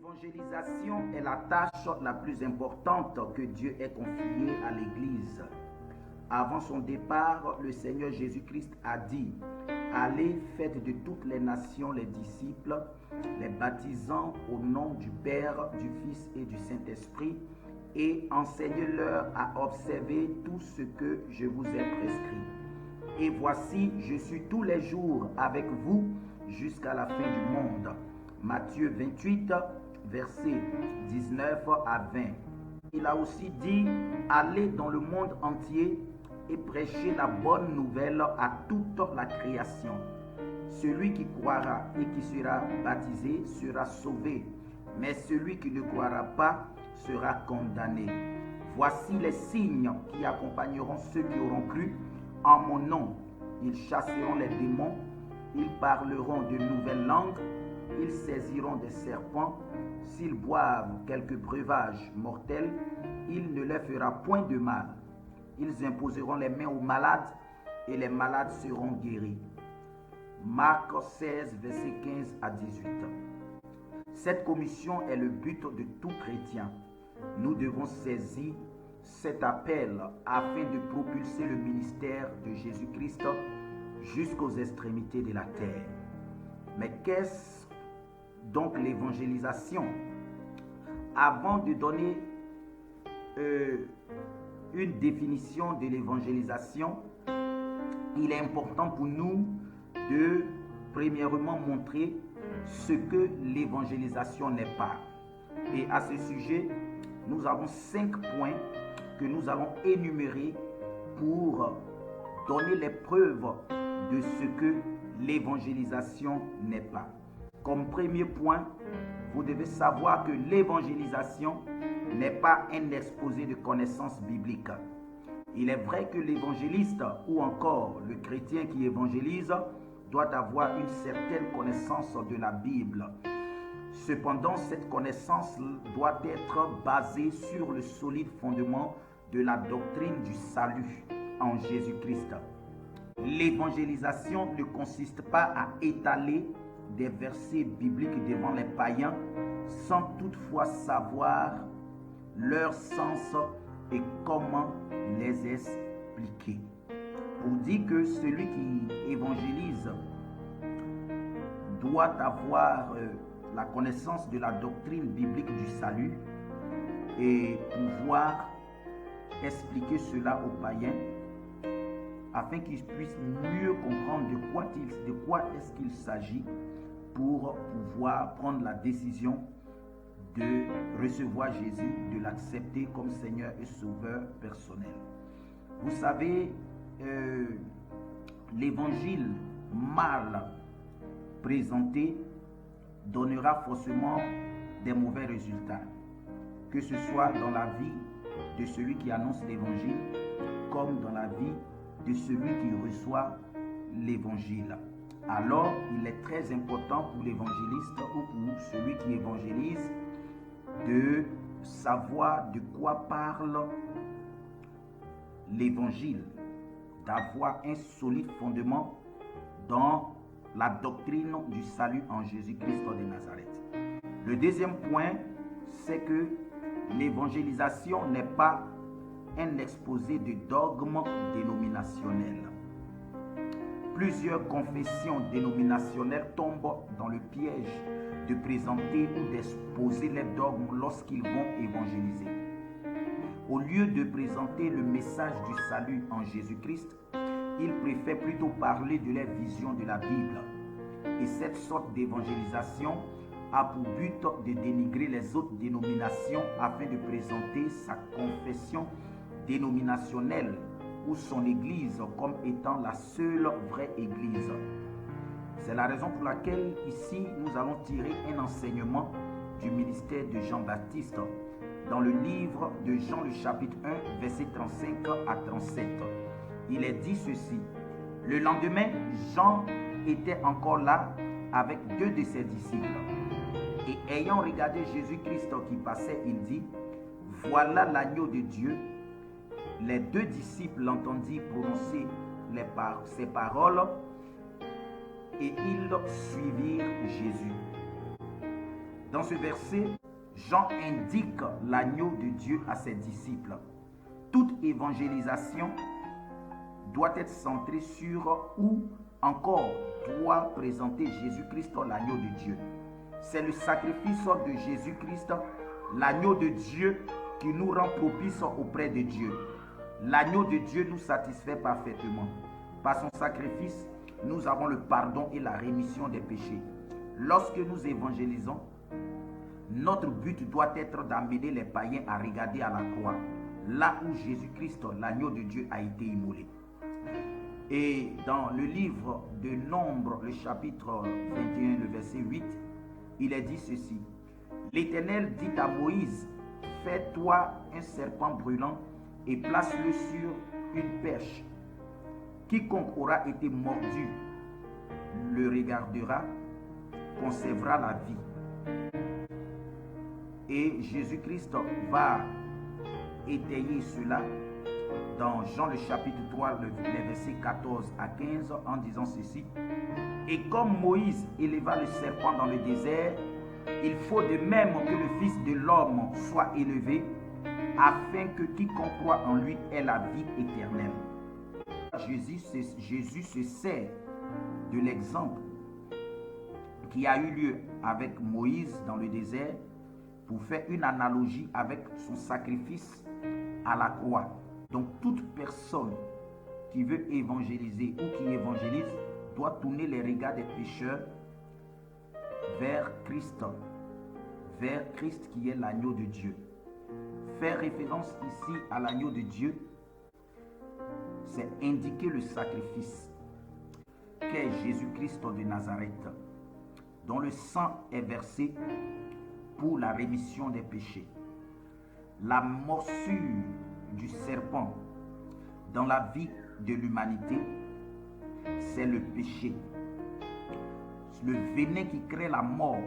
L'évangélisation est la tâche la plus importante que Dieu ait confiée à l'Église. Avant son départ, le Seigneur Jésus-Christ a dit: allez, faites de toutes les nations les disciples, les baptisant au nom du Père, du Fils et du Saint-Esprit, et enseignez-leur à observer tout ce que je vous ai prescrit. Et voici, je suis tous les jours avec vous jusqu'à la fin du monde. Matthieu 28, versets 19 à 20. Il a aussi dit: allez dans le monde entier et prêchez la bonne nouvelle à toute la création. Celui qui croira et qui sera baptisé sera sauvé, mais celui qui ne croira pas sera condamné. Voici les signes qui accompagneront ceux qui auront cru en mon nom. Ils chasseront les démons, ils parleront de nouvelles langues, ils saisiront des serpents, s'ils boivent quelque breuvage mortel, il ne leur fera point de mal. Ils imposeront les mains aux malades et les malades seront guéris. Marc 16, versets 15 à 18. Cette commission est le but de tout chrétien. Nous devons saisir cet appel afin de propulser le ministère de Jésus-Christ jusqu'aux extrémités de la terre. Mais qu'est-ce donc l'évangélisation? Avant de donner une définition de l'évangélisation, il est important pour nous de premièrement montrer ce que l'évangélisation n'est pas. Et à ce sujet, nous avons 5 points que nous allons énumérer pour donner les preuves de ce que l'évangélisation n'est pas. Comme premier point, vous devez savoir que l'évangélisation n'est pas un exposé de connaissances bibliques. Il est vrai que l'évangéliste ou encore le chrétien qui évangélise doit avoir une certaine connaissance de la Bible. Cependant, cette connaissance doit être basée sur le solide fondement de la doctrine du salut en Jésus-Christ. L'évangélisation ne consiste pas à étaler des versets bibliques devant les païens sans toutefois savoir leur sens et comment les expliquer. Pour dire que celui qui évangélise doit avoir la connaissance de la doctrine biblique du salut et pouvoir expliquer cela aux païens afin qu'ils puissent mieux comprendre de quoi est-ce qu'il s'agit pour pouvoir prendre la décision de recevoir Jésus, de l'accepter comme Seigneur et Sauveur personnel. Vous savez, l'évangile mal présenté donnera forcément des mauvais résultats, que ce soit dans la vie de celui qui annonce l'évangile comme dans la vie de celui qui reçoit l'évangile. Alors, il est très important pour l'évangéliste ou pour celui qui évangélise de savoir de quoi parle l'évangile, d'avoir un solide fondement dans la doctrine du salut en Jésus-Christ de Nazareth. Le deuxième point, c'est que l'évangélisation n'est pas un exposé de dogmes dénominationnels. Plusieurs confessions dénominationnelles tombent dans le piège de présenter ou d'exposer les dogmes lorsqu'ils vont évangéliser. Au lieu de présenter le message du salut en Jésus-Christ, ils préfèrent plutôt parler de leur vision de la Bible. Et cette sorte d'évangélisation a pour but de dénigrer les autres dénominations afin de présenter sa confession dénominationnelle ou son église comme étant la seule vraie église. C'est la raison pour laquelle ici nous allons tirer un enseignement du ministère de Jean-Baptiste dans le livre de Jean le chapitre 1 verset 35 à 37. Il est dit ceci: le lendemain, Jean était encore là avec 2 de ses disciples. Et ayant regardé Jésus-Christ qui passait, il dit: voilà l'agneau de Dieu. Les 2 disciples l'entendirent prononcer ces paroles et ils suivirent Jésus. Dans ce verset, Jean indique l'agneau de Dieu à ses disciples. Toute évangélisation doit être centrée sur ou encore doit présenter Jésus-Christ, l'agneau de Dieu. C'est le sacrifice de Jésus-Christ, l'agneau de Dieu, qui nous rend propice auprès de Dieu. L'agneau de Dieu nous satisfait parfaitement. Par son sacrifice, nous avons le pardon et la rémission des péchés. Lorsque nous évangélisons, notre but doit être d'amener les païens à regarder à la croix, là où Jésus-Christ, l'agneau de Dieu, a été immolé. Et dans le livre de Nombre, le chapitre 21, le verset 8, il est dit ceci. L'Éternel dit à Moïse, fais-toi un serpent brûlant et place-le sur une perche. Quiconque aura été mordu le regardera, conservera la vie. Et Jésus-Christ va étayer cela dans Jean le chapitre 3, les versets 14 à 15, en disant ceci. Et comme Moïse éleva le serpent dans le désert, il faut de même que le Fils de l'homme soit élevé, afin que quiconque croit en lui ait la vie éternelle. Jésus se sert de l'exemple qui a eu lieu avec Moïse dans le désert pour faire une analogie avec son sacrifice à la croix. Donc toute personne qui veut évangéliser ou qui évangélise doit tourner les regards des pécheurs vers Christ qui est l'agneau de Dieu. Faire référence ici à l'agneau de Dieu, c'est indiquer le sacrifice qu'est Jésus-Christ de Nazareth, dont le sang est versé pour la rémission des péchés. La morsure du serpent dans la vie de l'humanité, c'est le péché. Le venin qui crée la mort,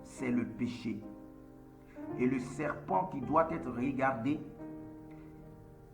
c'est le péché. Et le serpent qui doit être regardé,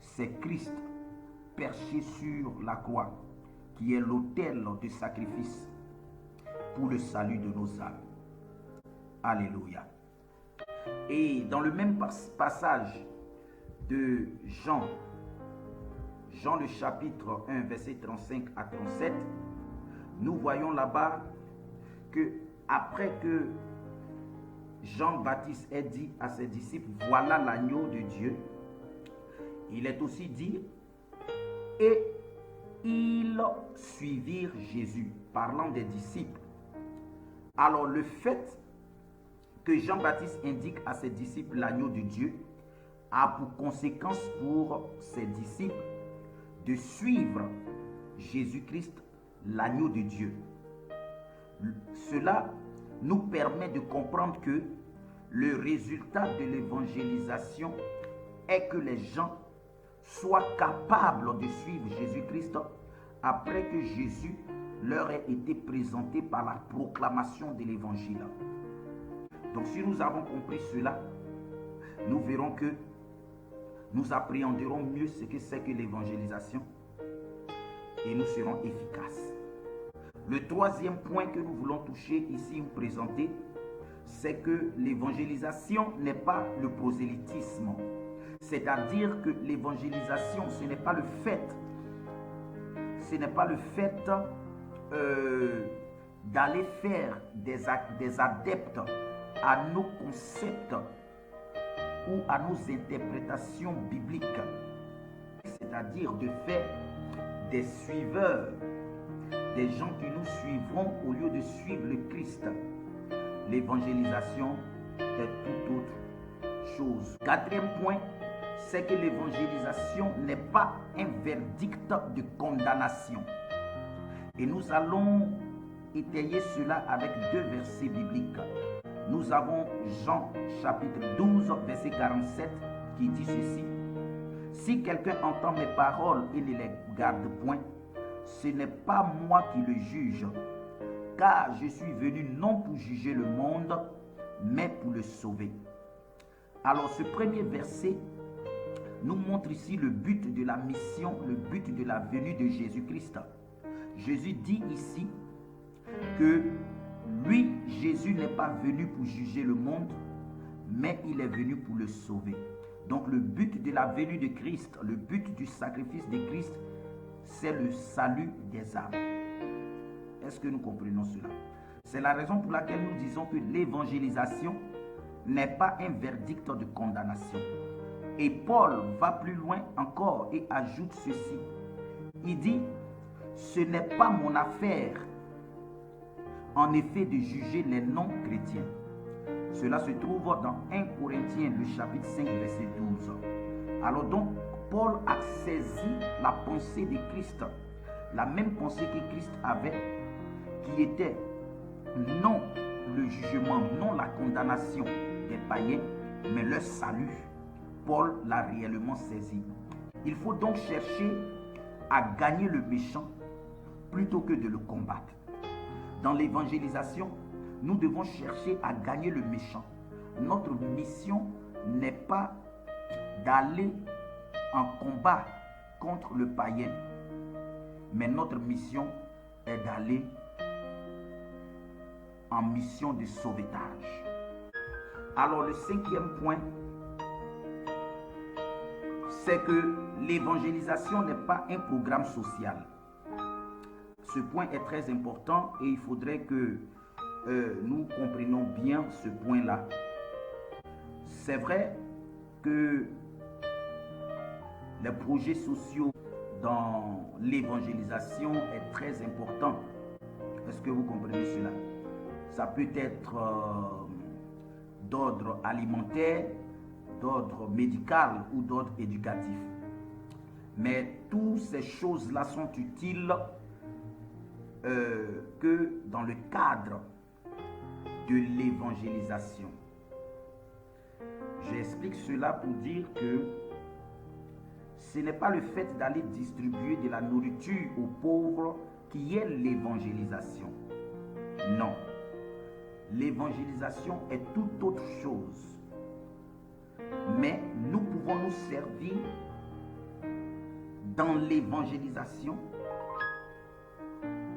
c'est Christ perché sur la croix, qui est l'autel de sacrifice pour le salut de nos âmes. Alléluia. Et dans le même passage de Jean le chapitre 1, verset 35 à 37, nous voyons là-bas que après que Jean-Baptiste ait dit à ses disciples, voilà l'agneau de Dieu, il est aussi dit, et ils suivirent Jésus, parlant des disciples. Alors le fait que Jean-Baptiste indique à ses disciples l'agneau de Dieu a pour conséquence pour ses disciples de suivre Jésus-Christ, l'agneau de Dieu. Cela nous permet de comprendre que le résultat de l'évangélisation est que les gens soient capables de suivre Jésus-Christ après que Jésus leur ait été présenté par la proclamation de l'évangile. Donc si nous avons compris cela, nous verrons que nous appréhenderons mieux ce que c'est que l'évangélisation et nous serons efficaces. Le troisième point que nous voulons toucher ici ou présenter, c'est que l'évangélisation n'est pas le prosélytisme. C'est-à-dire que l'évangélisation, ce n'est pas le fait d'aller faire des adeptes à nos concepts ou à nos interprétations bibliques. C'est-à-dire de faire des suiveurs, des gens qui nous suivront au lieu de suivre le Christ. L'évangélisation est tout autre chose. Quatrième point, c'est que l'évangélisation n'est pas un verdict de condamnation. Et nous allons étayer cela avec deux versets bibliques. Nous avons Jean chapitre 12, verset 47 qui dit ceci. Si quelqu'un entend mes paroles et ne les garde point, ce n'est pas moi qui le juge, car je suis venu non pour juger le monde, mais pour le sauver. Alors ce premier verset nous montre ici le but de la mission, le but de la venue de Jésus-Christ. Jésus dit ici que Lui, Jésus n'est pas venu pour juger le monde, mais il est venu pour le sauver. Donc le but de la venue de Christ, le but du sacrifice de Christ, c'est le salut des âmes. Est-ce que nous comprenons cela? C'est la raison pour laquelle nous disons que l'évangélisation n'est pas un verdict de condamnation. Et Paul va plus loin encore et ajoute ceci. Il dit, ce n'est pas mon affaire, en effet, de juger les non-chrétiens. Cela se trouve dans 1 Corinthiens, le chapitre 5, verset 12. Alors donc, Paul a saisi la pensée de Christ, la même pensée que Christ avait, qui était non le jugement, non la condamnation des païens, mais leur salut. Paul l'a réellement saisi. Il faut donc chercher à gagner le méchant plutôt que de le combattre. Dans l'évangélisation, nous devons chercher à gagner le méchant. Notre mission n'est pas d'aller en combat contre le païen, mais notre mission est d'aller en mission de sauvetage. Alors le cinquième point, c'est que l'évangélisation n'est pas un programme social. Ce point est très important et il faudrait que nous comprenions bien ce point-là. C'est vrai que les projets sociaux dans l'évangélisation est très important. Est-ce que vous comprenez cela? Ça peut être d'ordre alimentaire, d'ordre médical ou d'ordre éducatif. Mais toutes ces choses-là sont utiles que dans le cadre de l'évangélisation. J'explique cela pour dire que ce n'est pas le fait d'aller distribuer de la nourriture aux pauvres qui est l'évangélisation. Non. L'évangélisation est toute autre chose. Mais nous pouvons nous servir dans l'évangélisation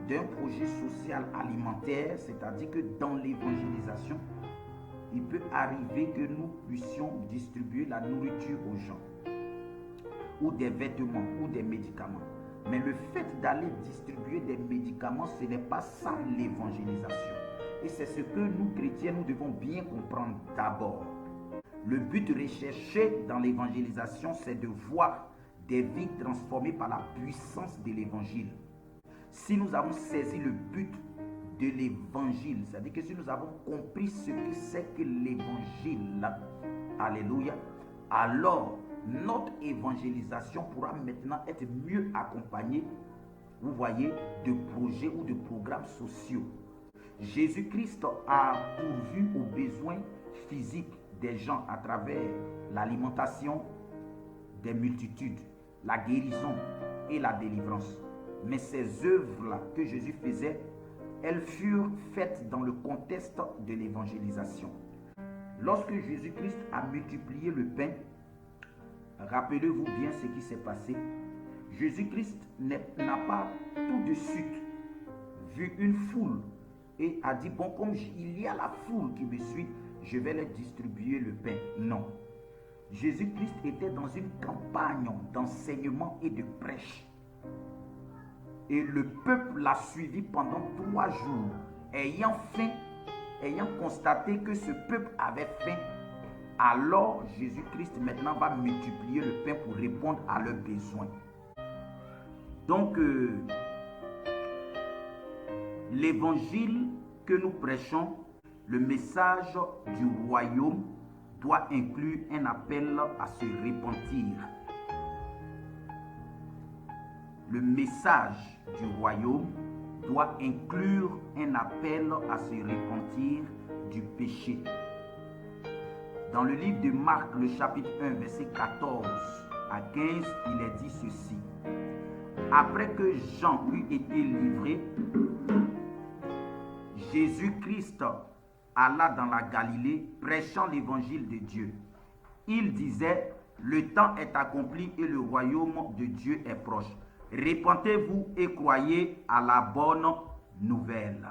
d'un projet social alimentaire, c'est-à-dire que dans l'évangélisation, il peut arriver que nous puissions distribuer la nourriture aux gens, ou des vêtements, ou des médicaments. Mais le fait d'aller distribuer des médicaments, ce n'est pas ça l'évangélisation. Et c'est ce que nous, chrétiens, nous devons bien comprendre d'abord. Le but recherché dans l'évangélisation, c'est de voir des vies transformées par la puissance de l'évangile. Si nous avons saisi le but de l'évangile, c'est-à-dire que si nous avons compris ce que c'est que l'évangile, alléluia, alors notre évangélisation pourra maintenant être mieux accompagnée, vous voyez, de projets ou de programmes sociaux. Jésus-Christ a pourvu aux besoins physiques des gens à travers l'alimentation des multitudes, la guérison et la délivrance. Mais ces œuvres-là que Jésus faisait, elles furent faites dans le contexte de l'évangélisation. Lorsque Jésus-Christ a multiplié le pain, rappelez-vous bien ce qui s'est passé. Jésus-Christ n'a pas tout de suite vu une foule et a dit, bon, comme il y a la foule qui me suit, je vais leur distribuer le pain. Non. Jésus-Christ était dans une campagne d'enseignement et de prêche. Et le peuple l'a suivi pendant 3 jours. Ayant constaté que ce peuple avait faim, alors Jésus-Christ maintenant va multiplier le pain pour répondre à leurs besoins. Donc, l'évangile que nous prêchons, le message du royaume, doit inclure un appel à se repentir. Le message du royaume doit inclure un appel à se repentir du péché. Dans le livre de Marc, le chapitre 1, verset 14 à 15, il est dit ceci. Après que Jean eut été livré, Jésus-Christ alla dans la Galilée prêchant l'évangile de Dieu. Il disait, le temps est accompli et le royaume de Dieu est proche. Repentez-vous et croyez à la bonne nouvelle.